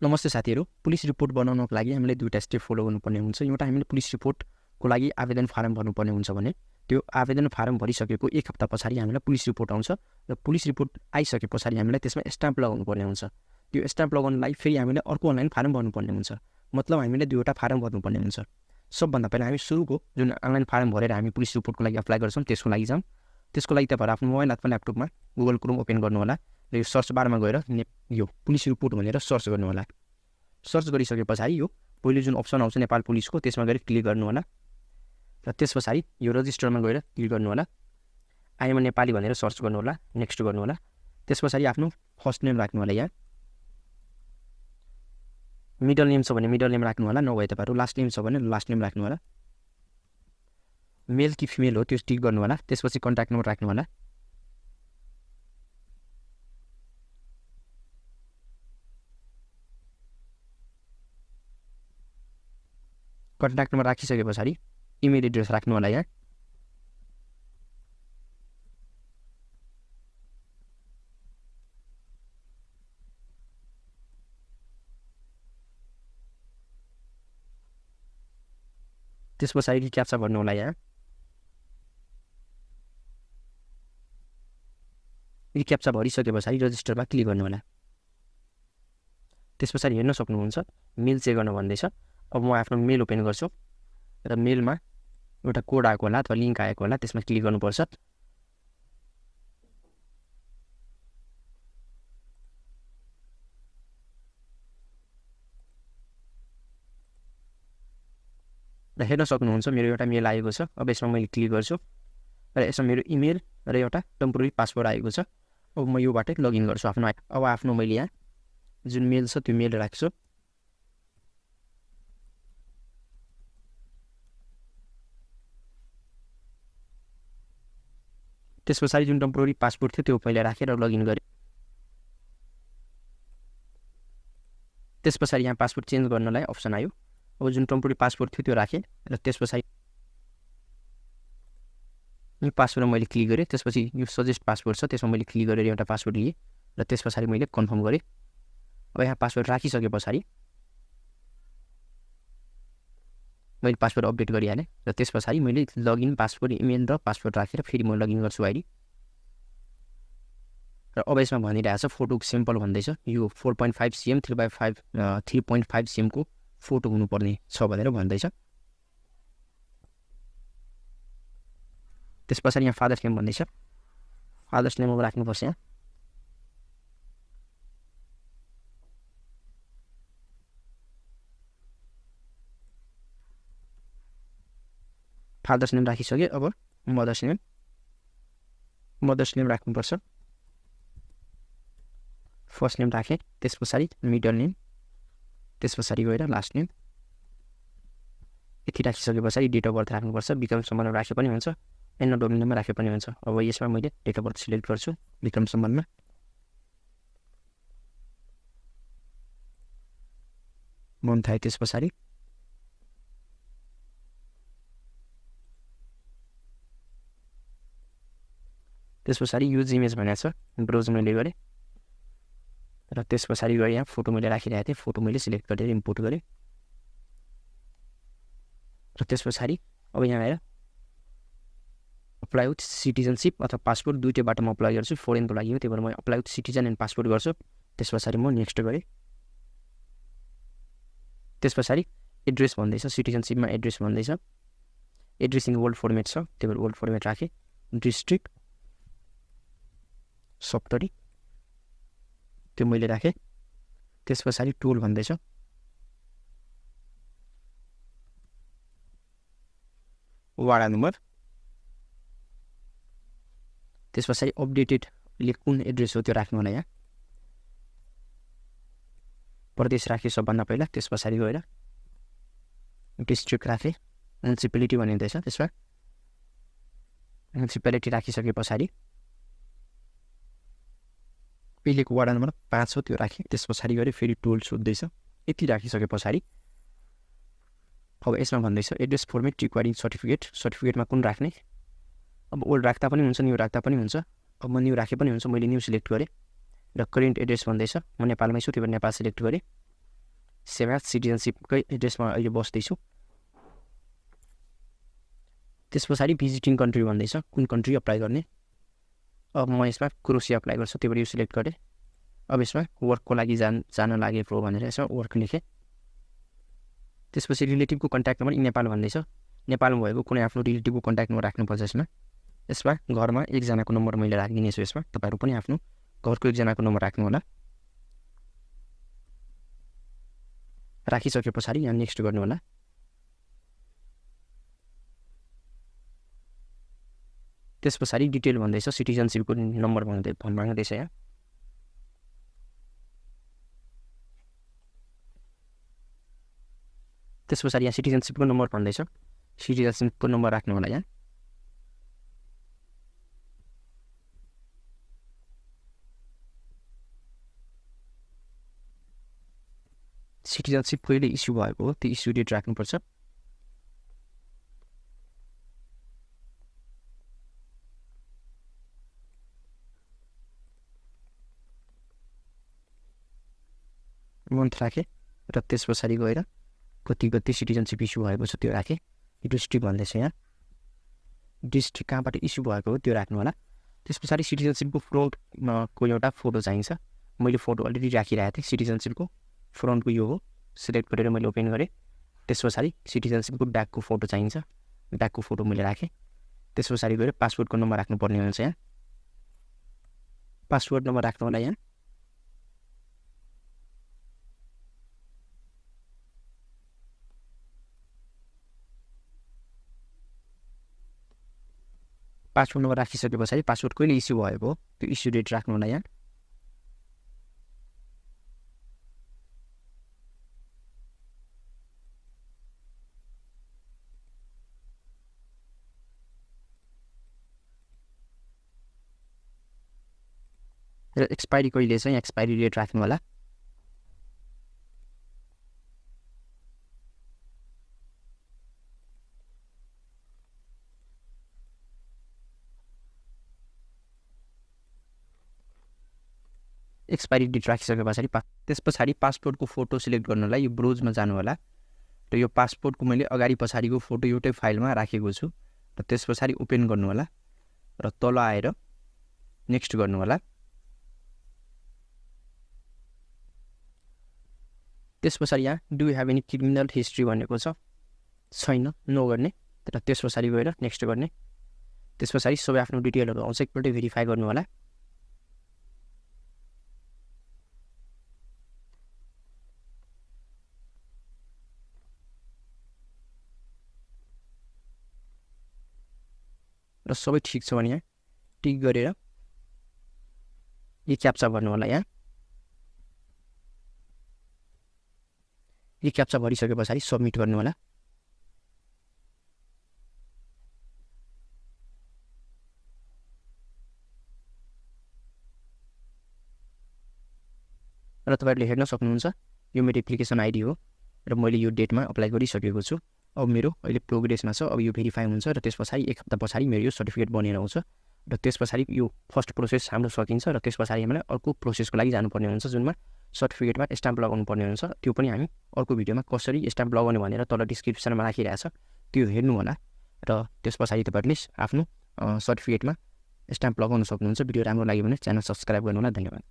नमस्ते साथीहरू, police report बनाउनको लागि हामीले दुईटा स्टेप फलो गर्नुपर्ने हुन्छ। एउटा हामीले पुलिस रिपोर्टको लागि आवेदन फारम भर्नुपर्ने हुन्छ भने त्यो आवेदन फारम भरिसकेको 1 हप्ता पछाडि हामीलाई पुलिस रिपोर्ट आउँछ र पुलिस रिपोर्ट आइसके पछाडि हामीलाई त्यसमा स्ट्याम्प लगाउनुपर्ने हुन्छ। त्यो स्ट्याम्प लगाउनलाई फेरि हामीले अर्को अनलाइन फारम भर्नुपर्ने हुन्छ। मतलब हामीले दुईवटा फारम भर्नुपर्ने हुन्छ। सबभन्दा पहिला हामी सुरुको जुन अनलाइन फारम भरेर हामी पुलिस रिपोर्टको लागि अप्लाई गर्छौँ त्यसको लागि जाउँ। त्यसको लागि तपाईँहरू आफ्नो मोबाइल अथवा ल्यापटपमा गुगल क्रोम ओपन गर्नु होला र यो सर्च बारमा गएर यो पुलिस रिपोर्ट भनेर सर्च गर्नु होला। सर्च गरिसके पछाडि यो पहिलो जुन अप्सन आउँछ नेपाल पुलिसको त्यसमा गएर क्लिक गर्नु होला र त्यस पछाडि यो रजिस्टरमा गएर क्लिक गर्नु होला। आइएम नेपाली भनेर सर्च गर्नु होला, नेक्स्ट गर्नु होला। त्यस पछाडि आफ्नो फर्स्ट नेम राख्नु होला। यहाँ मिडल नेम छ भने मिडल नेम राख्नु होला, नभए तपाईँहरू लास्ट नेम छ भने लास्ट नेम राख्नु होला। मेल कि फिमेल हो त्यो टिक गर्नु होला। त्यसपछि कन्ट्याक्ट नम्बर राख्नु होला। कन्ट्याक्ट नम्बर राखिसके पछाडि इमेल एड्रेस राख्नु होला। यहाँ त्यस पछाडि क्याप्चा भर्नु होला। यहाँ क्याप्चा भरिसके पछाडि रजिस्टरमा क्लिक गर्नु होला। त्यस पछाडि हेर्न सक्नुहुन्छ मेल चेक गर्न भन्दैछ। अब म आफ्नो मेल ओपन गर्छु र मेलमा एउटा कोड आएको होला अथवा लिङ्क आएको होला, त्यसमा क्लिक गर्नुपर्छ। र हेर्न सक्नुहुन्छ मेरो एउटा मेल आएको छ। अब यसमा मैले क्लिक गर्छु र यसमा मेरो इमेल र एउटा टेम्पोररी पासवर्ड आएको छ। अब म योबाटै लगइन गर्छु आफ्नो। अब आफ्नो मैले यहाँ जुन मेल छ त्यो मेल राख्छु। त्यस पछाडि जुन टेम्पोररी पासपोर्ट थियो त्यो पहिला राखेर लगइन गरेँ। त्यस पछाडि यहाँ पासपोर्ट चेन्ज गर्नलाई अप्सन आयो। अब जुन टेम्पोररी पासपोर्ट थियो त्यो राखेँ र त्यस पछाडि यो पासवर्डमा मैले क्लिक गरेँ। त्यसपछि यो सजेस्ट पासवर्ड छ त्यसमा मैले क्लिक गरेर एउटा पासवर्ड लिएँ र त्यस पछाडि मैले कन्फर्म गरेँ। अब यहाँ पासवर्ड राखिसके पछाडि मैले पासवर्ड अपडेट गरिहालेँ र त्यस पछाडि मैले लगइन पासवर्ड इमेल र पासवर्ड राखेर फेरि म लगइन गर्छु आइडी। र अब यसमा भनिरहेको छ फोटोको सिम्पल भन्दैछ। यो 4.5 cm 3.5 cm को फोटो हुनुपर्ने छ भनेर भन्दैछ। त्यस पछाडि यहाँ फादर्स नेम भन्दैछ। फादर्स नेम अब राख्नुपर्छ। यहाँ फादर्स नेम राखिसकेँ। अब मदर्स नेम राख्नुपर्छ। फर्स्ट नेम राखेँ, त्यस पछाडि मिडल नेम, त्यस पछाडि गएर लास्ट नेम। यति राखिसके पछाडि डेट अफ बर्थ राख्नुपर्छ। विक्रम सम्बन्धमा राखे पनि हुन्छ, एनओडब्ल्यूमा राखे पनि हुन्छ। अब यसमा मैले डेट अफ बर्थ सिलेक्ट गर्छु विक्रम सम्बन्धमा। मन्थ आयो। त्यस पछाडि युज इमेज भनेको छ, ब्राउज मैले गरेँ र त्यस पछाडि गएर यहाँ फोटो मैले राखिरहेको थिएँ। फोटो मैले सिलेक्ट गरेर इम्पोर्ट गरेँ र त्यस पछाडि अब यहाँ आएर अप्लाई विथ सिटिजनसिप अथवा पासपोर्ट दुईटै बाटोमा अप्लाई गर्छु। फोरेनको लागि हो, त्यही भएर म apply with citizen and passport गर्छु। त्यस पछाडि म नेक्स्ट गरेँ। त्यस पछाडि एड्रेस भन्दैछ, सिटिजनसिपमा एड्रेस भन्दैछ। एड्रेस इन वर्ल्ड फर्मेट छ, त्यही भएर वर्ल्ड फर्मेट राखेँ। डिस्ट्रिक्ट 70 त्यो मैले राखेँ। त्यस पछाडि टोल भन्दैछ। वाडा नम्बर। त्यस पछाडि अपडेटेडले कुन एड्रेस हो त्यो राख्नु होला। यहाँ प्रदेश राखेँ सबभन्दा पहिला। त्यस पछाडि गएर डिस्ट्रिक्ट राखेँ। म्युनिसिपालिटी भनिँदैछ। त्यसमा म्युनिसिपालिटी राखिसके पछाडि पहिलेको वाडा नम्बर 5 हो त्यो राखेँ। त्यस पछाडि गएर फेरि टोल सोध्दैछ। यति राखिसके पछाडि अब यसमा भन्दैछ एड्रेस फर्मेट रिक्वायरिङ सर्टिफिकेटमा कुन राख्ने। अब ओल्ड राख्दा पनि हुन्छ, न्यू राख्दा पनि हुन्छ। अब म न्यू राखे पनि हुन्छ, मैले न्यू सिलेक्ट गरेँ। र करेन्ट एड्रेस भन्दैछ, म नेपालमै छु त्यही भएर नेपाल सिलेक्ट गरेँ। सेभ एज सिटिजनसिपकै एड्रेसमा अहिले बस्दैछु। त्यस पछाडि भिजिटिङ कन्ट्री भन्दैछ, कुन कन्ट्री अप्लाई गर्ने। अब म यसमा क्रोसिया अप्लाई गर्छु, त्यही भएर यो सिलेक्ट गरेँ। अब यसमा वर्कको लागि जान लागेको भनेर यसमा वर्क लेखेँ। त्यसपछि रिलेटिभको कन्ट्याक्ट नम्बर नेपाल भन्दैछ, नेपालमा भएको कुनै आफ्नो रिलेटिभको कन्ट्याक्ट नम्बर राख्नुपर्छ यसमा घरमा एकजनाको नम्बर मैले राखिदिनेछु। यसमा तपाईँहरू पनि आफ्नो घरको एकजनाको नम्बर राख्नु होला। राखिसके पछाडि यहाँ नेक्स्ट गर्नु होला। त्यस पछाडि डिटेल भन्दैछ, सिटिजनसिपको नम्बर माग्दैछ यहाँ। त्यस पछाडि यहाँ सिटिजनसिपको नम्बर भन्दैछ, सिटिजनसिपको नम्बर राख्नु होला यहाँ। सिटिजनसिप कहिले इस्यु भएको हो त्यो इस्यु डेट राख्नुपर्छ। मन्थ राखेँ र त्यस पछाडि गएर कति सिटिजनसिप इस्यु भएको छ त्यो राखेँ। डिस्ट्रिक्ट भन्दैछ यहाँ, डिस्ट्रिक्ट कहाँबाट इस्यु भएको हो त्यो राख्नु होला। त्यस पछाडि सिटिजनसिपको फ्रन्टको एउटा फोटो चाहिन्छ। मैले फोटो अलरेडी राखिरहेको थिएँ। सिटिजनसिपको फ्रन्टको यो हो, सिलेक्ट गरेर मैले ओपन गरेँ। त्यस पछाडि सिटिजनसिपको ब्याकको फोटो चाहिन्छ, ब्याकको फोटो मैले राखेँ। त्यस पछाडि गएर पासपोर्टको नम्बर राख्नुपर्ने हुन्छ यहाँ, पासपोर्ट नम्बर राख्नु होला यहाँ। पासपोर्ट नम्बर राखिसके पछाडि पासपोर्ट कहिले इस्यु भएको हो त्यो इस्यु डेट राख्नु होला यहाँ। र एक्सपायरी कहिले छ यहाँ एक्सपायरी डेट राख्नु होला। एक्सपायरी डेट राखिसके पछाडि त्यस पछाडि पासपोर्टको फोटो सिलेक्ट गर्नलाई यो ब्राउजमा जानु होला र यो पासपोर्टको मैले अगाडि पछाडिको फोटो एउटै फाइलमा राखेको छु र त्यस पछाडि ओपन गर्नु होला र तल आएर नेक्स्ट गर्नु होला। त्यस पछाडि यहाँ do you have any criminal history भनेको छ, छैन, नो गर्ने र त्यस पछाडि गएर नेक्स्ट गर्ने। त्यस पछाडि सबै आफ्नो डिटेलहरू आउँछ, एकपल्ट भेरिफाई गर्नु होला। र सबै ठिक छ भने यहाँ टिक गरेर यो क्याप्चा भर्नु होला यहाँ। यो क्याप्चा भरिसके पछाडि सबमिट गर्नु होला। र तपाईहरुले हेर्न सक्नुहुन्छ यो मेरो एप्लिकेसन आइडी हो र मैले यो डेटमा अप्लाई गरिसकेको छु। अब मेरो अहिले प्रोग्रेसमा छ। अब यो भेरिफाई हुन्छ र त्यस पछाडि एक हप्ता पछाडि मेरो यो सर्टिफिकेट बनेर आउँछ र त्यस पछाडि यो फर्स्ट प्रोसेस हाम्रो सकिन्छ र त्यस पछाडि हामीलाई अर्को प्रोसेसको लागि जानुपर्ने हुन्छ जुनमा सर्टिफिकेटमा स्ट्याम्प लगाउनु पर्ने हुन्छ। त्यो पनि हामी अर्को भिडियोमा कसरी स्ट्याम्प लगाउने भनेर तल डिस्क्रिप्सनमा राखिरहेछ, त्यो हेर्नु होला र त्यस पछाडि तपाईहरुले आफ्नो सर्टिफिकेटमा स्ट्याम्प लगाउन सक्नुहुन्छ। भिडियो राम्रो लाग्यो भने च्यानल सब्स्क्राइब गर्नु होला। धन्यवाद।